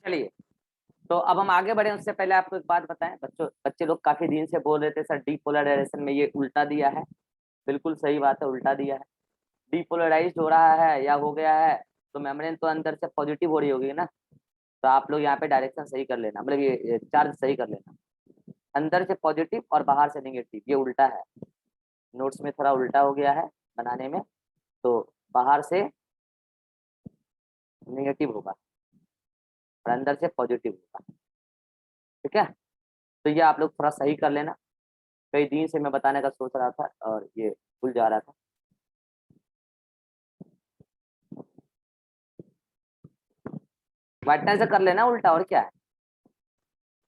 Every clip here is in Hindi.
चलिए, तो अब हम आगे बढ़े उससे पहले आपको एक बात बताएं। बच्चे लोग काफी दिन से बोल रहे थे सर डीपोलराइजेशन में ये उल्टा दिया है। बिल्कुल सही बात है, उल्टा दिया है। डीपोलराइज हो रहा है या हो गया है तो मेम्ब्रेन तो अंदर से पॉजिटिव हो रही होगी ना। तो आप लोग यहाँ पे डायरेक्शन सही कर लेना, मतलब ये चार्ज सही कर लेना। अंदर से पॉजिटिव और बाहर से नेगेटिव, ये उल्टा है। नोट्स में थोड़ा उल्टा हो गया है बनाने में। तो बाहर से नेगेटिव होगा और अंदर से पॉजिटिव होगा। ठीक है, तो ये आप लोग थोड़ा सही कर लेना। कई दिन से मैं बताने का सोच रहा था और ये भूल जा रहा था। व्हाइट से कर लेना उल्टा, और क्या है,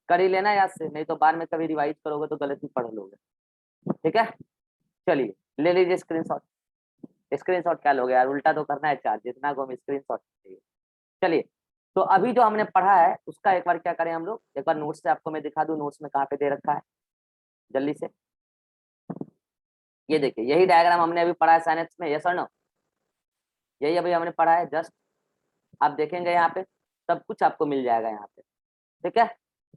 कर ही लेना याद से, नहीं तो बाद में कभी रिवाइज करोगे तो गलती पढ़ लोगे। ठीक है, चलिए ले लीजिए स्क्रीनशॉट। स्क्रीनशॉट क्या लोगे यार, उल्टा तो करना है चार्ज, जितना को हम स्क्रीनशॉट चाहिए। चलिए, तो अभी जो हमने पढ़ा है उसका एक बार क्या करें हम लोग, एक बार नोट्स से आपको मैं दिखा दूं, नोट्स में कहाँ पे दे रखा है जल्दी से। ये देखिए, यही डायग्राम हमने अभी पढ़ा है साइनेप्स में, यस और नो? यही अभी हमने पढ़ा है जस्ट। आप देखेंगे यहाँ पे सब कुछ आपको मिल जाएगा यहाँ पे। ठीक है,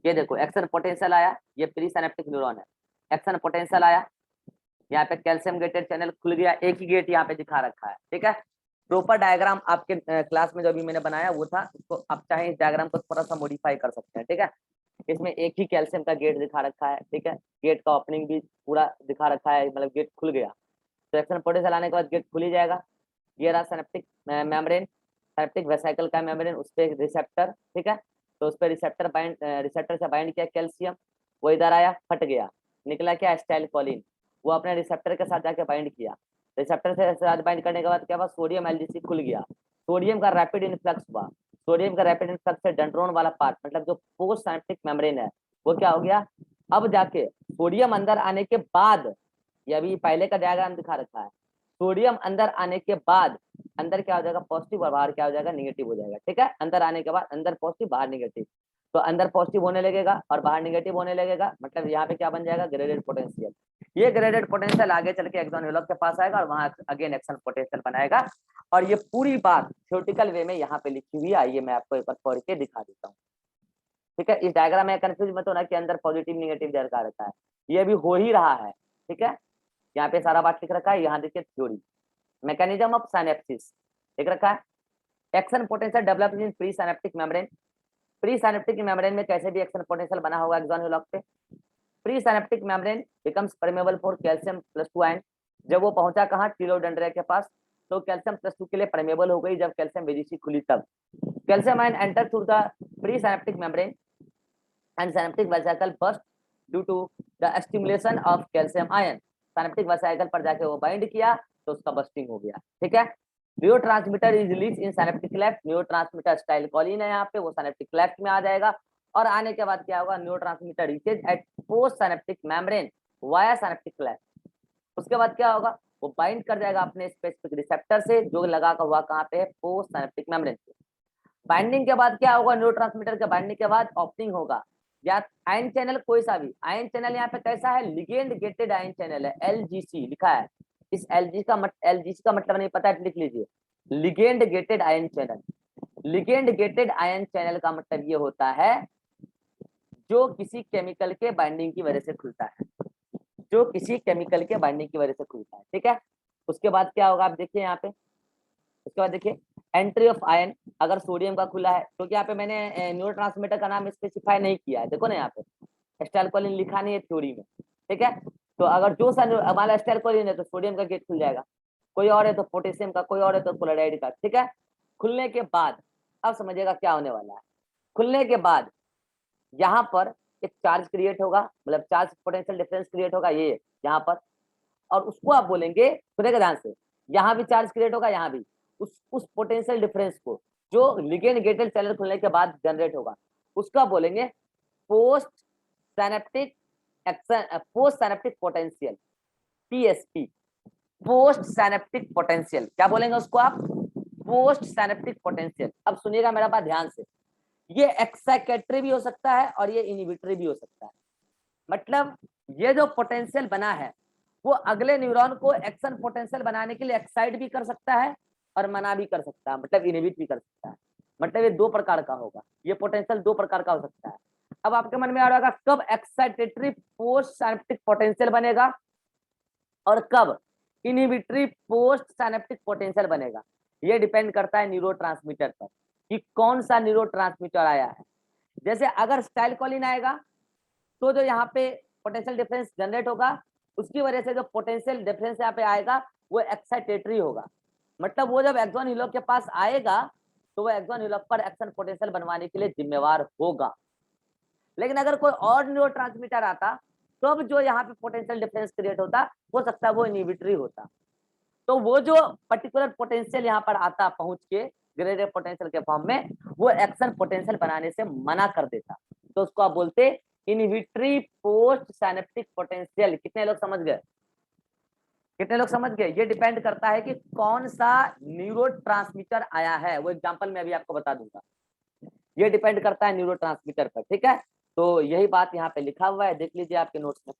ये देखो एक्शन पोटेंशियल आया, ये प्री सिनेप्टिक न्यूरॉन है। एक्शन पोटेंशियल आया, यहाँ पे कैल्शियम गेटेड चैनल खुल गया, एक ही गेट यहाँ पे दिखा रखा है। ठीक है, प्रॉपर डायग्राम आपके क्लास में जो अभी मैंने बनाया वो था, उसको आप चाहे इस डायग्राम को थोड़ा सा मॉडिफाई कर सकते हैं। ठीक है, इसमें एक ही कैल्शियम का गेट दिखा रखा है। ठीक है, गेट का ओपनिंग भी पूरा दिखा रखा है, मतलब गेट खुल गया। तो एक्शन पोटेंशियल आने के बाद गेट खुल ही जाएगा। ये रहा सिनेप्टिक मेम्ब्रेन, सिनेप्टिक वेसिकल का मेम्ब्रेन, उस पर रिसेप्टर। ठीक है, तो उस पर रिसेप्टर से बाइंड किया कैल्शियम, वो इधर आया, फट गया, निकला क्या, एसिटाइलकोलिन। वो अपने रिसेप्टर के साथ जाके बाइंड किया, रिसेप्टर से साथ बाइंड करने के बाद क्या हुआ, सोडियम एलजीसी खुल गया, सोडियम का रैपिड इन्फ्लक्स हुआ। सोडियम का रैपिड इन्फ्लक्स से डेंड्रोन वाला पार्ट, मतलब जो पोस्ट सिनेप्टिक मेम्ब्रेन है, वो क्या हो गया, अब जाके सोडियम अंदर आने के बाद, ये अभी पहले का डायग्राम दिखा रखा है, सोडियम अंदर आने के बाद अंदर क्या हो जाएगा, पॉजिटिव, और बाहर क्या हो जाएगा, नेगेटिव हो जाएगा। ठीक है, अंदर आने के बाद अंदर पॉजिटिव बाहर नेगेटिव, तो अंदर पॉजिटिव होने लगेगा और बाहर नेगेटिव होने लगेगा, मतलब यहाँ पे क्या बन जाएगा, ग्रेडेड पोटेंशियल। ये ग्रेडेड पोटेंशियल आगे चल के एक्सॉन एनवलप के पास आएगा और वहां अगेन एक्शन पोटेंशियल बनाएगा। और ये पूरी बात थ्योरेटिकल वे में यहाँ पे लिखी हुई है, आइए मैं आपको एक बार पढ़ के दिखा देता हूँ। ठीक है, इस डायग्राम में कंफ्यूज मत होना कि अंदर पॉजिटिव नेगेटिव दर्शा रहता है, ये अभी हो ही रहा है। ठीक है, यहाँ पे सारा बात लिख रखा है, यहाँ देखिए थ्योरी, मैकेनिज्म ऑफ सिनेप्सिस लिख रखा है। Action potential developed in pre synaptic membrane. Pre synaptic membrane में कैसे भी एक्शन पोटेंशियल बना होगा एक्सॉन एनवलप पे। Pre synaptic membrane becomes permeable for calcium plus 2 ion. जब वो पहुंचा कहाँ, टीलोडेंड्रिया के पास, तो कैल्शियम प्लस 2 के लिए परमेबल हो गई, जब कैल्शियम वेजिसी खुली तब। Calcium ion enter through the pre synaptic membrane and synaptic vesicle burst due to the stimulation of calcium ion। synaptic vesicle पर जाके वो बाइंड किया तो उसका बस्टिंग हो गया। ठीक है, neurotransmitter is release in synaptic cleft. Neurotransmitter acetylcholine है यहाँ पे, वो सिनेप्टिक क्लेफ्ट में आ जाएगा और आने के बाद क्या होगा, neurotransmitter reaches at post synaptic membrane via synaptic cleft. उसके बाद क्या होगा, वो बाइंड कर जाएगा अपने स्पेसिफिक रिसेप्टर से, जो लगा हुआ कहाँ पे है, पोस्ट सिनेप्टिक मेम्ब्रेन पे। बाइंडिंग के बाद क्या होगा, न्यूरोट्रांसमीटर के बाइंडिंग के बाद ओपनिंग होगा, या आयन चैनल कोई सा भी आयन चैनल, यहाँ पे कैसा है, लिगेंड गेटेड आयन चैनल है, एलजीसी लिखा है। इस एलजीसी का मतलब नहीं पता है, लिख लीजिए, ligand gated ion channel. Ligand gated ion channel का मतलब ये होता है जो किसी केमिकल के बाइंडिंग की वजह से खुलता है, जो किसी केमिकल के बाइंडिंग की वजह से खुलता है। ठीक है, उसके बाद क्या होगा, आप देखिए यहाँ पे, उसके बाद देखिए एंट्री ऑफ आयन, अगर सोडियम का खुला है, क्योंकि यहाँ पे मैंने न्यूरोट्रांसमीटर का नाम स्पेसिफाई नहीं किया है, देखो ना यहाँ पे एसिटाइलकोलिन लिखा नहीं है थ्योरी में। ठीक है, तो अगर जो सा हमारा एसिटाइलकोलिन है तो सोडियम का गेट खुल जाएगा, कोई और है तो पोटेशियम का, कोई और है तो क्लोराइड का। ठीक है, खुलने के बाद अब समझिएगा क्या होने वाला है। खुलने के बाद यहाँ पर एक चार्ज क्रिएट होगा, मतलब चार्ज पोटेंशियल डिफरेंस क्रिएट होगा ये यहाँ पर, और उसको आप बोलेंगे, सुनेगा ध्यान से, यहाँ भी चार्ज क्रिएट होगा, यहाँ भी उस पोटेंशियल डिफरेंस को जो लिगेंड गेटेड चैनल खुलने के बाद जनरेट होगा, उसका बोलेंगे post synaptic action, post synaptic potential, PSP, post synaptic potential. क्या बोलेंगे उसको आप, पोस्ट सिनेप्टिक पोटेंशियल। अब सुनिएगा मेरा बात ध्यान से, ये एक्साइटेटरी भी हो सकता है और ये इनहिबिटरी भी हो सकता है। मतलब ये जो पोटेंशियल बना है वो अगले न्यूरॉन को एक्शन पोटेंशियल बनाने के लिए एक्साइट भी कर सकता है और मना भी कर सकता है, मतलब इनहिबिट भी कर सकता है। मतलब ये दो प्रकार का होगा, ये पोटेंशियल दो प्रकार का हो सकता है। अब आपके मन में आ रहा होगा कब एक्साइटेटरी पोस्ट साइनेप्टिक पोटेंशियल बनेगा और कब इनहिबिटरी पोस्ट साइनेप्टिक पोटेंशियल बनेगा। ये डिपेंड करता है न्यूरोट्रांसमीटर पर कि कौन सा न्यूरोट्रांसमीटर आया है। जैसे अगर स्टाइलकोलिन आएगा तो जो यहाँ पे पोटेंशियल डिफरेंस जनरेट होगा उसकी वजह से जो पोटेंशियल डिफरेंस यहाँ पे आएगा वो एक्साइटेटरी होगा, मतलब वो जब एक्सॉन हीलॉक के पास आएगा तो वो एक्सॉन हीलॉक पर एक्शन पोटेंशियल बनवाने के लिए जिम्मेवार होगा। लेकिन अगर कोई और न्यूरोट्रांसमीटर आता तो अब जो यहाँ पे पोटेंशियल डिफरेंस क्रिएट होता हो सकता है वो इनहिबिटरी होता। तो वो जो पर्टिकुलर पोटेंशियल यहाँ पर आता पहुंच के ग्रेडेड पोटेंशियल के फॉर्म में वो एक्शन पोटेंशियल बनाने से मना कर देता, तो उसको आप बोलते इनहिबिटरी पोस्ट साइनेप्टिक पोटेंशियल। कितने लोग समझ गए? कितने लोग समझ गए? ये डिपेंड करता है कि कौन सा न्यूरोट्रांसमीटर आया है, वो एग्जांपल मैं अभी आपको बता दूंगा। ये डिपेंड करता है न्यूरोट्रांसमीटर पर, ठीक है। तो यही बात यहाँ पे लिखा हुआ है, देख लीजिए आपके नोट्स में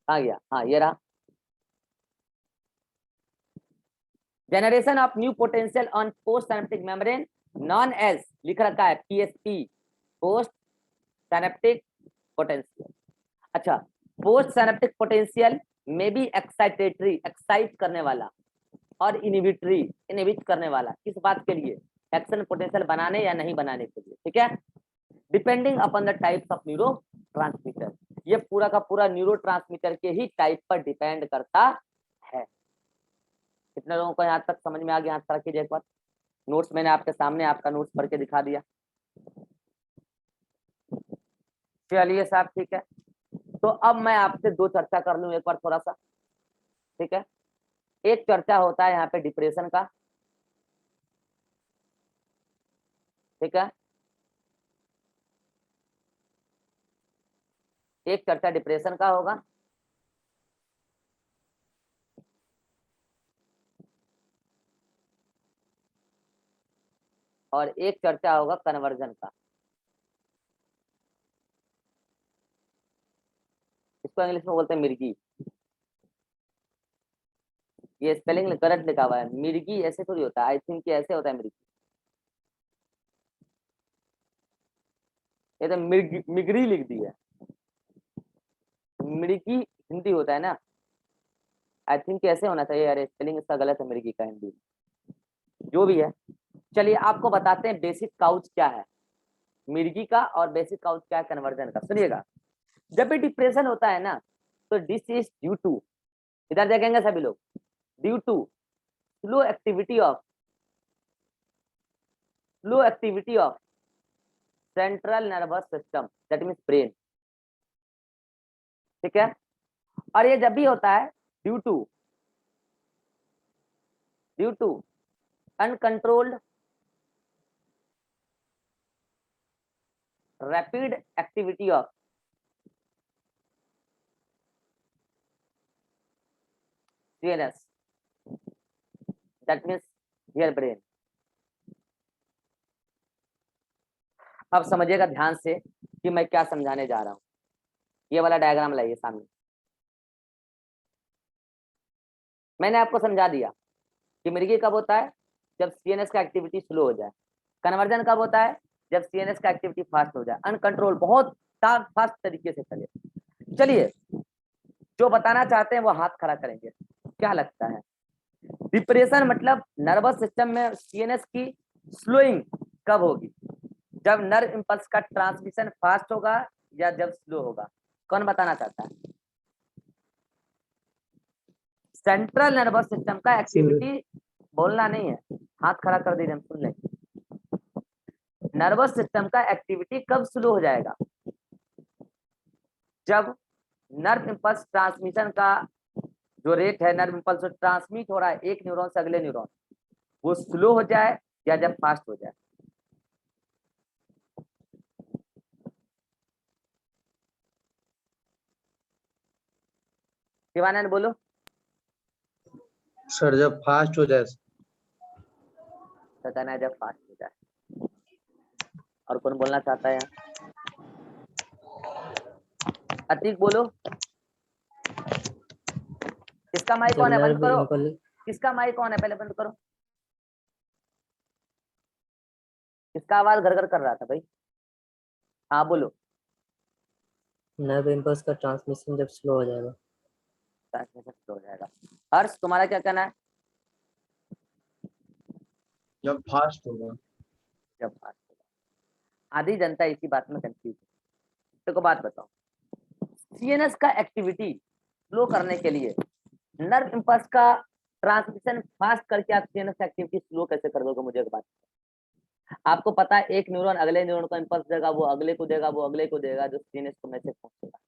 आ गया। हाँ ये रहा, generation of new potential on post synaptic membrane known as, लिख रखा है पीएसपी, पोस्ट साइनेप्टिक पोटेंशियल। अच्छा, पोस्ट साइनेप्टिक पोटेंशियल में भी एक्साइटेटरी, एक्साइट करने वाला, और इनहिबिटरी, इनहिबिट करने वाला। किस बात के लिए? एक्शन पोटेंशियल बनाने या नहीं बनाने के लिए, ठीक है। Depending upon the types of neuro transmitter, ये पूरा का पूरा न्यूरो ट्रांसमीटर के ही टाइप पर डिपेंड करता है। कितने लोगों को यहाँ तक समझ में आ गया? हाथ खड़ा कीजिए एक बार। नोट्स मैंने आपके सामने आपका नोट्स पढ़ के दिखा दिया। चलिए साहब, ठीक है। तो अब मैं आपसे दो चर्चा कर लूं एक बार थोड़ा सा, ठीक है। एक चर्चा होता है यहाँ पे डिप्रेशन का, ठीक है। एक चर्चा डिप्रेशन का होगा, और एक चर्चा होगा कन्वर्जन का। इसको इंग्लिश में बोलते हैं मिर्गी। ये स्पेलिंग करेक्ट लिखा हुआ है, मिर्गी ऐसे थोड़ी होता है, आई थिंक ऐसे होता है मिर्गी। ये तो मिगरी लिख दी है, मिर्गी हिंदी होता है ना, आई थिंक ऐसे होना चाहिए। यार स्पेलिंग इसका गलत है मिर्गी का हिंदी, जो भी है। चलिए आपको बताते हैं बेसिक काउच क्या है मिर्गी का, और बेसिक काउच क्या है कन्वर्जन का। सुनिएगा, जब भी डिप्रेशन होता है ना तो दिस इज ड्यू टू, इधर देखेंगे सभी लोग, due to slow activity of central nervous system, that means brain, ठीक है। और ये जब भी होता है due to uncontrolled rapid activity of CNS, that means here brain. अब समझिएगा ध्यान से कि मैं क्या समझाने जा रहा हूं। ये वाला डायग्राम लाइए सामने। मैंने आपको समझा दिया कि मिर्गी कब होता है? जब CNS का एक्टिविटी स्लो हो जाए। कन्वर्जन कब होता है? जब CNS का एक्टिविटी फास्ट हो जाए, अनकंट्रोल, बहुत फास्ट तरीके से चले। चलिए, जो बताना चाहते हैं वो हाथ खड़ा करेंगे। क्या लगता है डिप्रेशन मतलब नर्वस सिस्टम में CNS की स्लोइंग कब होगी? जब नर्व इंपल्स का ट्रांसमिशन फास्ट होगा या जब स्लो होगा? कौन बताना चाहता है? सेंट्रल नर्वस सिस्टम का एक्टिविटी, बोलना नहीं है, हाथ खड़ा कर दीजिए, हम सुन लेंगे। नर्वस सिस्टम का एक्टिविटी कब स्लो हो जाएगा? जब नर्व इंपल्स ट्रांसमिशन का जो रेट है, नर्व इंपल्स जो ट्रांसमिट हो रहा है एक न्यूरॉन से अगले न्यूरॉन, वो स्लो हो जाए या जब फास्ट हो जाए। शिवानंद बोलो। सर जब फास्ट हो जाए। बताना है जब फास्ट हो जाए। और कौन बोलना चाहता है यहाँ? अतीक बोलो। किसका माइक ऑन है? बंद करो। किसका माइक ऑन है? पहले बंद करो। किसका आवाज गड़गड़ कर रहा था भाई? हाँ बोलो। नर्व इम्पल्स का ट्रांसमिशन जब स्लो हो जाएगा। ट्रांसमिशन स्लो हो जाएगा। हर्ष तुम्हारा क्या कहना है? जब फास्ट होगा। जब फास्ट होगा। आधी जनता इसी बात में कंफ्यूज है। देखो बात बताओ, सीएनएस का एक्टिविटी स्लो करने के लिए नर्व इम्पल्स का ट्रांसमिशन फास्ट करके आप सीएनएस एक्टिविटी स्लो कैसे कर दोगे? मुझे एक बात, आपको पता है एक न्यूरॉन अगले न्यूरॉन को इम्पल्स देगा, वो अगले को देगा, वो अगले को देगा, जो सीएनएस को मैसेज पहुंचेगा।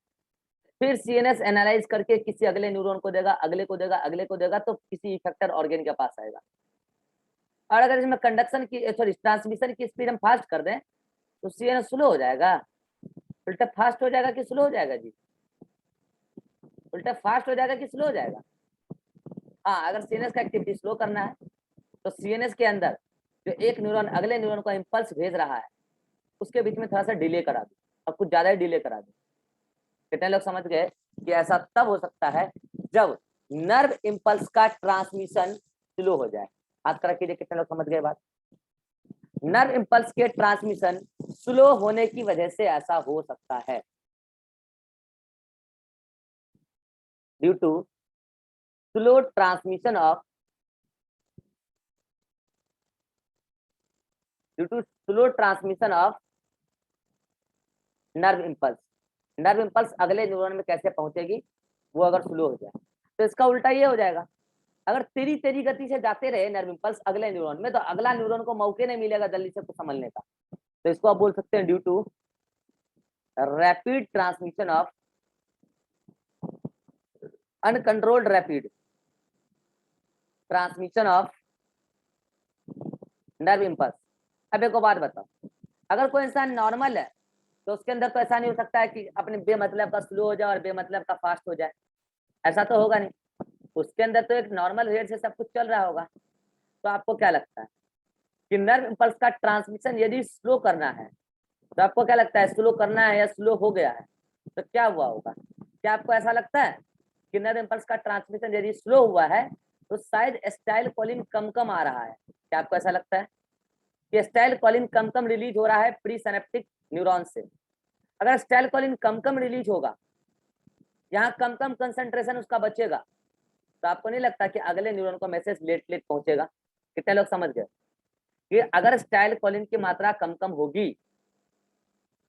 फिर सीएनएस एनालाइज करके किसी अगले न्यूरॉन को देगा, अगले को देगा, अगले को देगा, तो किसी इफेक्टर ऑर्गेन के पास आएगा। और अगर इसमें कंडक्शन की सॉरी ट्रांसमिशन की स्पीड हम फास्ट कर दें तो सीएनएस स्लो हो जाएगा। उल्टा फास्ट हो जाएगा कि स्लो हो जाएगा जी? उल्टा फास्ट हो जाएगा कि स्लो हो जाएगा? हाँ, अगर सीएनएस का एक्टिविटी स्लो करना है तो सीएनएस के अंदर जो एक न्यूरॉन अगले न्यूरॉन को इंपल्स भेज रहा है उसके बीच में थोड़ा सा डिले करा दो, और कुछ ज्यादा ही डिले करा दो। कितने लोग समझ गए कि ऐसा तब हो सकता है जब नर्व इंपल्स का ट्रांसमिशन स्लो हो जाए? हाथ खड़ा कीजिए, कितने लोग समझ गए बात? नर्व इंपल्स के ट्रांसमिशन स्लो होने की वजह से ऐसा हो सकता है, due to slow transmission of nerve impulse. Nerve impulse अगले न्यूरॉन में कैसे पहुंचेगी वो अगर स्लो हो जाए तो इसका उल्टा ये हो जाएगा, अगर तेरी तेरी गति से जाते रहे नर्व इंपल्स अगले न्यूरॉन में तो अगला न्यूरॉन को मौके नहीं मिलेगा जल्दी से कुछ समझने का। तो इसको आप बोल सकते हैं due to rapid transmission of uncontrolled rapid transmission of nerve impulse. अब एक बात बताओ, अगर कोई इंसान नॉर्मल है तो उसके अंदर तो ऐसा नहीं हो सकता है कि अपने बेमतलब का स्लो हो जाए और बेमतलब का फास्ट हो जाए, ऐसा तो होगा नहीं। उसके अंदर तो एक नॉर्मल रेट से सब कुछ चल रहा होगा। तो आपको क्या लगता है कि नर्व इंपल्स का ट्रांसमिशन यदि स्लो करना है तो आपको क्या लगता है, स्लो करना है या स्लो हो गया है तो क्या हुआ होगा? क्या आपको ऐसा लगता है कि नर्व इंपल्स का ट्रांसमिशन यदि स्लो हुआ है तो शायद एसिटाइल कोलिन कम कम आ रहा है? क्या आपको ऐसा लगता है कि एसिटाइल कोलिन कम कम रिलीज हो रहा है प्री सिनेप्टिक न्यूरॉन से? अगर एसिटाइल कोलिन कम कम रिलीज होगा, यहाँ कम कम कंसंट्रेशन उसका बचेगा, तो आपको नहीं लगता कि अगले न्यूरॉन को मैसेज लेट लेट पहुंचेगा? कितने लोग समझ गए कि अगर एसिटाइल कोलिन की मात्रा कम कम होगी,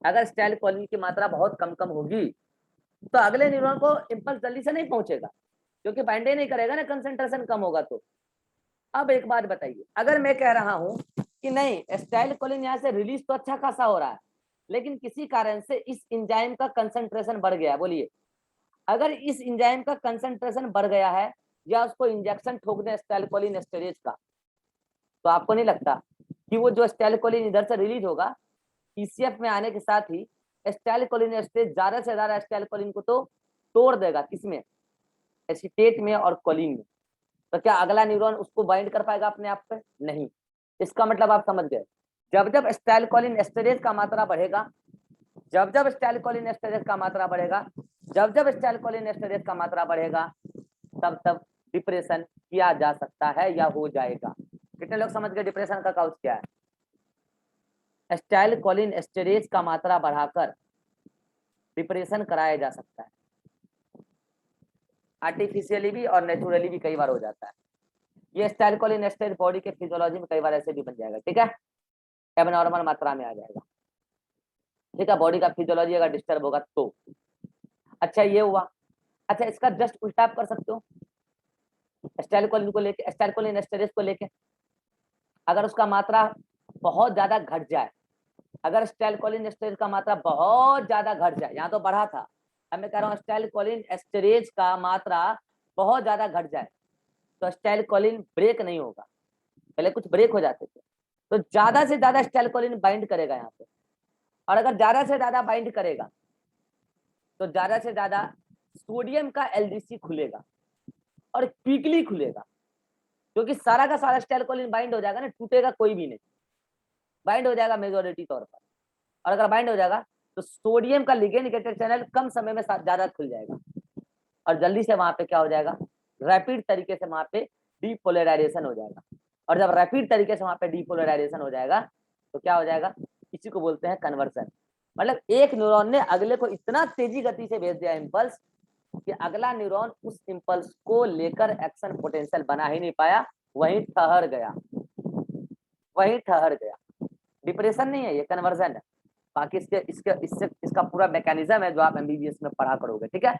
अगर एसिटाइल कोलिन की मात्रा बहुत कम कम होगी तो अगले न्यूरॉन को इंपल्स जल्दी से नहीं पहुंचेगा क्योंकि बाइंड ही नहीं करेगा ना, कंसंट्रेशन कम होगा। तो अब एक बात बताइए, अगर मैं कह रहा हूं कि नहीं एसिटाइल कोलिन यहाँ से रिलीज तो अच्छा खासा हो रहा है लेकिन किसी कारण से इस एंजाइम का कंसंट्रेशन बढ़ गया, बोलिए अगर इस एंजाइम का कंसंट्रेशन बढ़ गया है या उसको इंजेक्शन ठोक दें एसिटाइल कोलिन एस्टरेज का, तो आपको नहीं लगता कि वो जो एसिटाइल कोलिन इधर से रिलीज होगा ईसीएफ में आने के साथ ही एसिटाइल कोलिन एस्टरेज ज्यादा से ज्यादा एसिटाइल कोलिन को तो तोड़ देगा, किसमें? एसीटेट में और कोलिन में। तो क्या अगला न्यूरॉन उसको बाइंड कर पाएगा अपने आप पे? नहीं। इसका मतलब आप समझ गए, जब जब एसिटाइल कोलिन एस्टरेज का मात्रा बढ़ेगा, जब जब एसिटाइल कोलिन एस्टरेज का मात्रा बढ़ेगा, जब जब एसिटाइल कोलिन एस्टरेज का मात्रा बढ़ेगा, तब तब डिप्रेशन किया जा सकता है या हो जाएगा। कितने लोग समझ गए डिप्रेशन का काउज क्या है? एसिटाइल कोलिन एस्टरेज का मात्रा बढ़ाकर डिप्रेशन कराया जा सकता है, आर्टिफिशियली भी और नेचुरली भी कई बार हो जाता है। ये एसिटाइल कोलिन एस्टरेज बॉडी के फिजियोलॉजी में कई बार ऐसे भी बन जाएगा, ठीक है, एबनॉर्मल मात्रा में आ जाएगा, ठीक है, बॉडी का फिजियोलॉजी अगर डिस्टर्ब होगा तो। अच्छा ये हुआ। अच्छा इसका जस्ट उल्टा आप कर सकते हो, एसिटाइल कोलिन को लेके, एसिटाइल कोलिन एस्टरेज को लेके अगर उसका मात्रा बहुत ज्यादा घट जाए, अगर एसिटाइल कोलिन एस्टरेज का मात्रा बहुत ज्यादा घट जाए, यहाँ तो बढ़ा था, अब मैं कह रहा हूँ एसिटाइल कोलिन एस्टरेज का मात्रा बहुत ज्यादा घट जाए तो एसिटाइल कोलिन ब्रेक नहीं होगा, पहले कुछ ब्रेक हो जाते थे, तो ज्यादा से ज्यादा एसिटाइल कोलिन बाइंड करेगा यहाँ पे, और अगर ज्यादा से ज्यादा बाइंड करेगा तो ज्यादा से ज्यादा सोडियम का एलडीसी खुलेगा और क्विकली खुलेगा, क्योंकि सारा का सारा एसिटाइल कोलिन बाइंड हो जाएगा ना, टूटेगा कोई भी नहीं, बाइंड हो जाएगा मेजोरिटी तौर पर। और अगर बाइंड हो जाएगा तो सोडियम का लिगेंड गेटेड चैनल कम समय में ज्यादा खुल जाएगा और जल्दी से वहां पे क्या हो जाएगा, रैपिड तरीके से वहां पे डीपोलराइजेशन हो जाएगा। और जब रैपिड तरीके से वहां पे डीपोलराइजेशन हो जाएगा तो क्या हो जाएगा, इसी को बोलते हैं कन्वर्सन। मतलब एक न्यूरॉन ने अगले को इतना तेजी गति से भेज दिया इम्पल्स कि अगला न्यूरॉन उस इम्पल्स को लेकर एक्शन पोटेंशियल बना ही नहीं पाया, वहीं ठहर गया, वहीं ठहर गया। डिप्रेशन नहीं है ये, कन्वर्जन है। बाकी इसका पूरा मैकेनिज्म है जो आप एमबीबीएस में पढ़ा करोगे, ठीक है।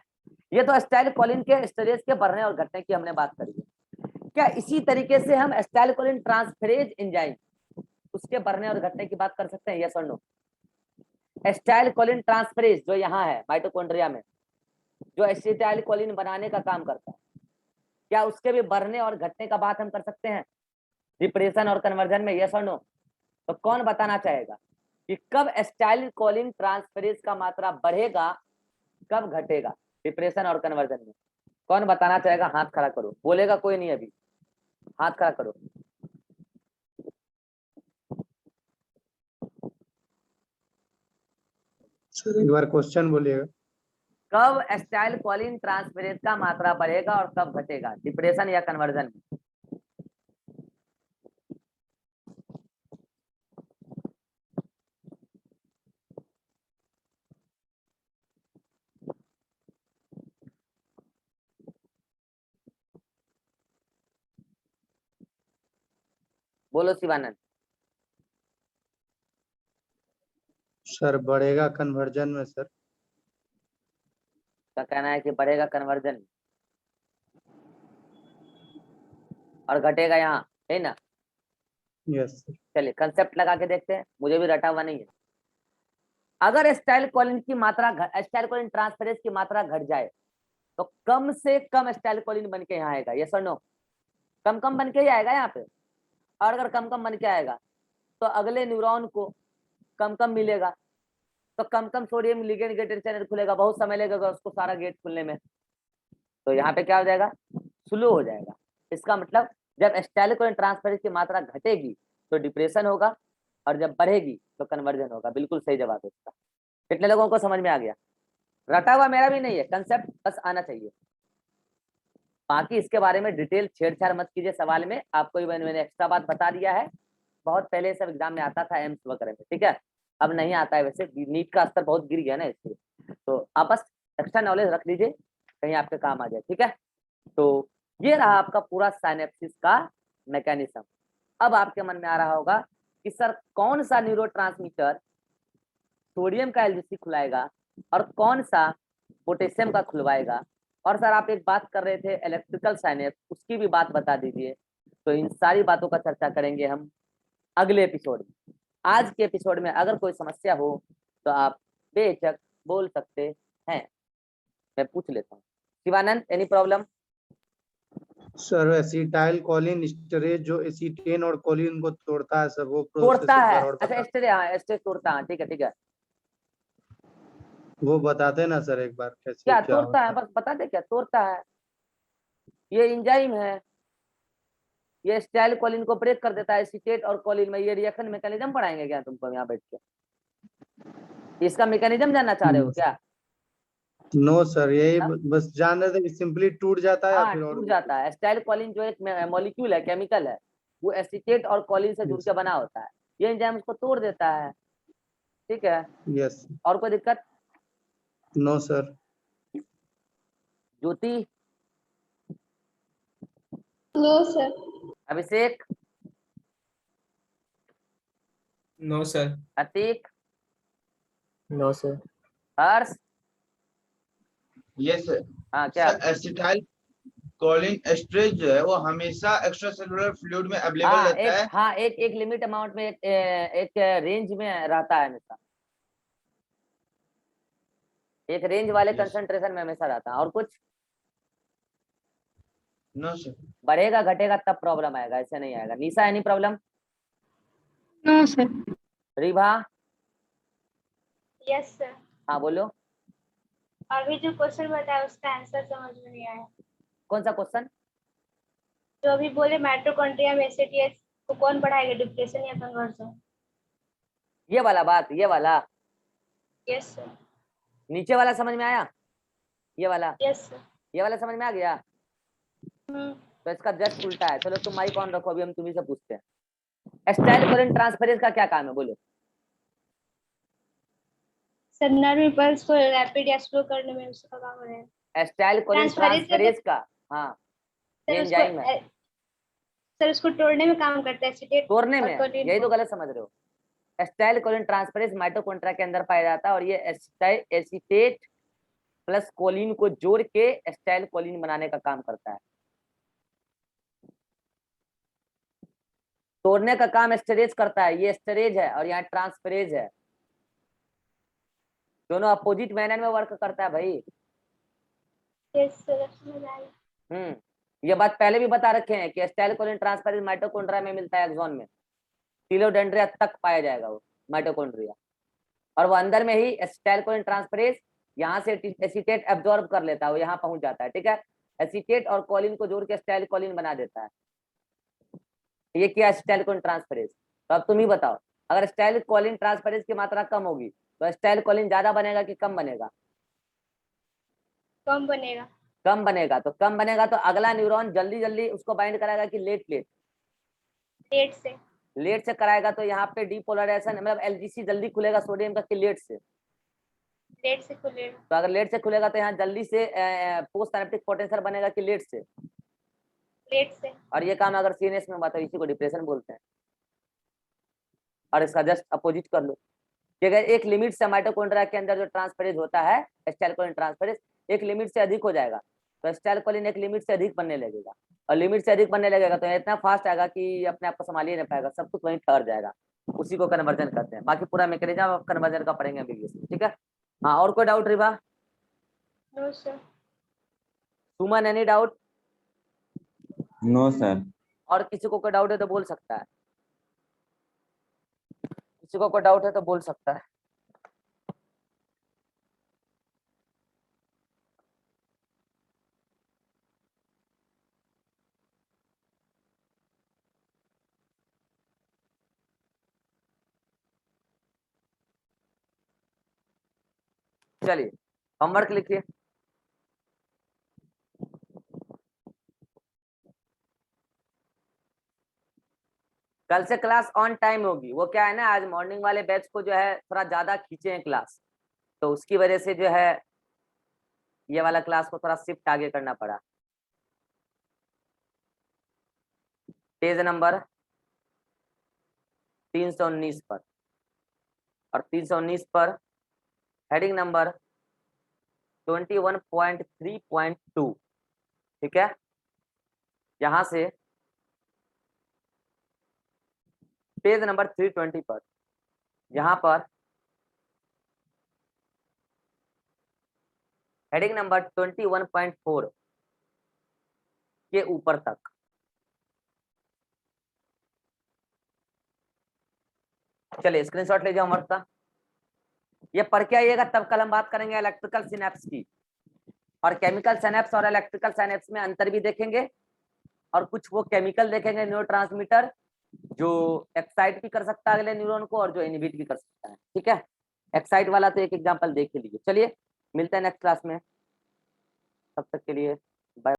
ये तो एसिटाइलकोलिन के स्टेरेज के बढ़ने और घटने की हमने बात करी है। क्या इसी तरीके से हम एसिटाइलकोलिन ट्रांसफेरेज एंजाइम उसके बढ़ने और घटने की बात कर सकते हैं, यस और नो? एसिटाइलकोलिन ट्रांसफेरेज जो यहाँ है माइटोकॉन्ड्रिया में, जो एसिटाइलकोलिन बनाने का काम करता है, क्या उसके भी बढ़ने और घटने का बात हम कर सकते हैं डिप्रेशन और कन्वर्जन में, यस और नो? तो कौन बताना चाहेगा कि कब एसिटाइलकोलिन ट्रांसफेरेज का मात्रा बढ़ेगा, कब घटेगा डिप्रेशन और कन्वर्जन में? कौन बताना चाहेगा? हाथ खड़ा करो। बोलेगा कोई नहीं अभी, हाथ खड़ा करो। सर एक बार क्वेश्चन बोलिएगा। कब एसिटाइलकोलिन ट्रांसफेरेज का मात्रा बढ़ेगा और कब घटेगा डिप्रेशन या कन्वर्जन में? बोलो शिवानंद। सर बढ़ेगा कन्वर्जन में सर। का कहना है कि बढ़ेगा कन्वर्जन में और घटेगा यहाँ, है ना? Yes sir. चलिए कंसेप्ट लगा के देखते हैं, मुझे भी रटा हुआ नहीं है। अगर एसिटाइलकोलिन की मात्रा, एसिटाइलकोलिन ट्रांसफेरेज की मात्रा घट जाए तो कम से कम एसिटाइलकोलिन बन के यहाँ आएगा, यस और नो? कम कम बन के ही आएगा यहाँ पे। और अगर कम कम बन के आएगा तो अगले न्यूरॉन को कम कम मिलेगा, तो कम कम सोडियम लिगेंड गेटेड चैनल खुलेगा, बहुत समय लगेगा उसको सारा गेट खुलने में, तो यहाँ पे क्या हो जाएगा, स्लो हो जाएगा। इसका मतलब जब एसिटाइलकोलिन ट्रांसफेरेज की मात्रा घटेगी तो डिप्रेशन होगा, और जब बढ़ेगी तो कन्वर्जन होगा। बिल्कुल सही जवाब है इसका। कितने लोगों को समझ में आ गया? रटा हुआ मेरा भी नहीं है, कंसेप्ट बस आना चाहिए। बाकी इसके बारे में डिटेल छेड़छाड़ मत कीजिए सवाल में, आपको मैंने एक्स्ट्रा बात बता दिया है। बहुत पहले सब एग्जाम में आता था एम्स वगैरह में, ठीक है, अब नहीं आता है। वैसे नीट का स्तर बहुत गिर गया ना इसलिए, तो आप बस एक्स्ट्रा नॉलेज रख लीजिए, कहीं आपके काम आ जाए, ठीक है। तो ये रहा आपका पूरा साइनेप्सिस का मैकेनिज्म। अब आपके मन में आ रहा होगा कि सर कौन सा न्यूरोट्रांसमीटर सोडियम का एलजीसी खुलाएगा और कौन सा पोटेशियम का खुलवाएगा? और सर आप एक बात कर रहे थे इलेक्ट्रिकल साइनेप्स, उसकी भी बात बता दीजिए। तो इन सारी बातों का चर्चा करेंगे हम अगले एपिसोड में। आज के एपिसोड में अगर कोई समस्या हो तो आप बेझिझक बोल सकते हैं, मैं पूछ लेता हूँ। Shivanand, any problem? Sir acetylcholine esterase जो एसीटेन और कोलिन को तोड़ता है सर, वो प्रोसेस तोड़ता एक है, बार और अच्छा बता। एस्टेरेज, हाँ एस्टेरेज तोड़ता है, ठीक है ठीक है। वो बताते ना सर एक बार कैसे क्या क्या तोड़ता है, होता है। बस बता दे क्या तोड़ता है। ये इंजाइम है, ये एसिटाइलकोलिन को ब्रेक कर देता है एसीटेट और कोलिन में। ये रिएक्शन मैकेनिज्म पढ़ाएंगे क्या तुमको यहाँ बैठ के? इसका मैकेनिज्म जानना चाह रहे हो क्या? नो सर, यही हाँ? बस जान रहे थे कि सिंपली टूट जाता है या हाँ फिर और टूट भी कुछ। जाता है। एसिटाइलकोलिन जो एक मॉलिक्यूल है, केमिकल है, वो एसीटेट और कोलिन से जुड़ यस के बना होता है। ये एंजाइम उसको तोड़ देता है, ठीक है। यस। और कोई दिक्कत? No sir. Jyoti, no sir. Abhishek, no sir. Atiq, no sir. Harsh, yes sir. हाँ क्या? सर एसिटाइल कोलिन एस्ट्रेज जो है वो हमेशा एक्स्ट्रा सेलुलर फ्लूइड में अवेलेबल रहता है। हाँ एक लिमिट अमाउंट में, एक रेंज में रहता है हमेशा, एक रेंज वाले Yes. कंसंट्रेशन में हमेशा रहता है। और कुछ? No sir. बढ़ेगा घटेगा तब प्रॉब्लम आएगा, ऐसे नहीं आएगा। Nisha, any problem? No sir. Ribha, yes sir. हाँ बोलो। अभी जो क्वेश्चन बताया उसका आंसर समझ में नहीं आया। कौन सा क्वेश्चन? जो अभी बोले माइटोकॉन्ड्रिया में एसिटेज को कौन बढ़ाएगा, डिप्रेशन या कन्वर्जन? ये वाला बात, ये वाला यस सर। नीचे वाला समझ में आया? ये वाला, यस सर। ये वाला समझ में आ गया? तो इसका जस्ट उल्टा है। चलो तुम माइक ऑन रखो, अभी हम तुम्ही से पूछते हैं। एसिटाइल कोलिन ट्रांसफेरेज का क्या काम है, बोलो। सर नर्व इम्पल्स को रैपिड या स्लो करने में उसका काम है। एसिटाइल कोलिन ट्रांसफेरेज का ट्रांसफेरेज का, हाँ ये सर उसको एंजाइम है। सर उसको तोड़ने में काम करता है एसिटेट तोड़ने और में, कोलिन यही को। तो गलत समझ रहे हो। एसिटाइल कोलिन ट्रांसफेरेज माइटोकॉन्ड्रिया के अंदर पाया जाता है और ये एसीटेट प्लस कोलिन को जोड़ के एसिटाइल कोलिन बनाने का काम करता है। तोड़ने का काम एस्टरेज करता है, ये एस्टरेज है और यहाँ ट्रांसफेरेज है, दोनों अपोजिट मैनर में वर्क करता है भाई। यस सर समझ आया। ये बात पहले भी बता रखे हैं कि एसिटाइल कोलिन ट्रांसफेरेज माइटोकॉन्ड्रिया में मिलता है, एक्सॉन में टीलोडेंड्रिया तक पाया जाएगा वो माइटोकॉन्ड्रिया, और वो अंदर में ही एसिटाइल कोलिन ट्रांसफेरेज यहाँ से एसीटेट एब्जॉर्ब कर लेता है, वो यहाँ पहुंच जाता है, ठीक है। एसीटेट और कोलिन को जोड़ के एसिटाइल कोलिन बना देता है, ये क्या एसिटाइल कोलिन ट्रांसफेरेज। तो अब तुम ही बताओ, अगर एसिटाइल कोलिन ट्रांसफेरेज की मात्रा कम होगी तो एसिटाइल कोलिन ज्यादा बनेगा कि कम बनेगा? कम बनेगा। कम बनेगा, तो कम बनेगा तो अगला न्यूरॉन जल्दी जल्दी उसको बाइंड कराएगा कि लेट लेट? लेट से। लेट से कराएगा, तो यहाँ पे डीपोलराइजेशन मतलब एलजीसी जल्दी खुलेगा सोडियम का कि लेट से? लेट से खुलेगा। तो अगर लेट से खुलेगा तो यहाँ जल्दी से पोस्ट सिनेप्टिक पोटेंशियल बनेगा कि लेट से? लेट से। और ये काम अगर सीएनएस में हुआ तो इसी को डिप्रेशन बोलते हैं। और इसका जस्ट अपोजिट कर लो कि अगर एक लिमिट से माइटोकॉन्ड्रिया के अंदर जो ट्रांसफेरेज होता है एसिटाइल कोलिन ट्रांसफेरेज एक लिमिट से अधिक हो जाएगा, तो एसिटाइल कोलिन एक लिमिट से अधिक बनने लगेगा, और लिमिट से अधिक बनने लगेगा तो इतना फास्ट आएगा कि अपने आप को संभालिए नहीं पाएगा, सब कुछ वहीं ठहर जाएगा, उसी को कन्वर्जन करते हैं। बाकी पूरा मैकेनिज्म कन्वर्जन का पढ़ेंगे एमबीबीएस में, ठीक है। हाँ, और कोई doubt Riva? No sir. Suman any doubt? No sir. और किसी को कोई डाउट है तो बोल सकता है, किसी को कोई डाउट है तो बोल सकता है। चलिए होमवर्क लिखिए। कल से क्लास ऑन टाइम होगी, वो क्या है ना, आज मॉर्निंग वाले बैच को जो है थोड़ा ज्यादा खींचे हैं क्लास, तो उसकी वजह से जो है ये वाला क्लास को थोड़ा शिफ्ट आगे करना पड़ा। पेज नंबर 319 पर, और 319 पर हेडिंग नंबर 21.3.2, ठीक है। यहां से पेज नंबर 320 पर, यहां पर हेडिंग नंबर 21.4 के ऊपर तक। चलिए स्क्रीनशॉट ले जाओ होमवर्क का, ये पढ़ के आइएगा, तब कल हम बात करेंगे इलेक्ट्रिकल सिनेप्स की, और केमिकल सिनेप्स और इलेक्ट्रिकल सिनेप्स में अंतर भी देखेंगे, और कुछ वो केमिकल देखेंगे न्यूरोट्रांसमीटर जो एक्साइट भी कर सकता है अगले न्यूरॉन को और जो इनहिबिट भी कर सकता है, ठीक है। एक्साइट वाला तो एक एग्जांपल देख लीजिए। चलिए मिलते हैं नेक्स्ट क्लास में, तब तक के लिए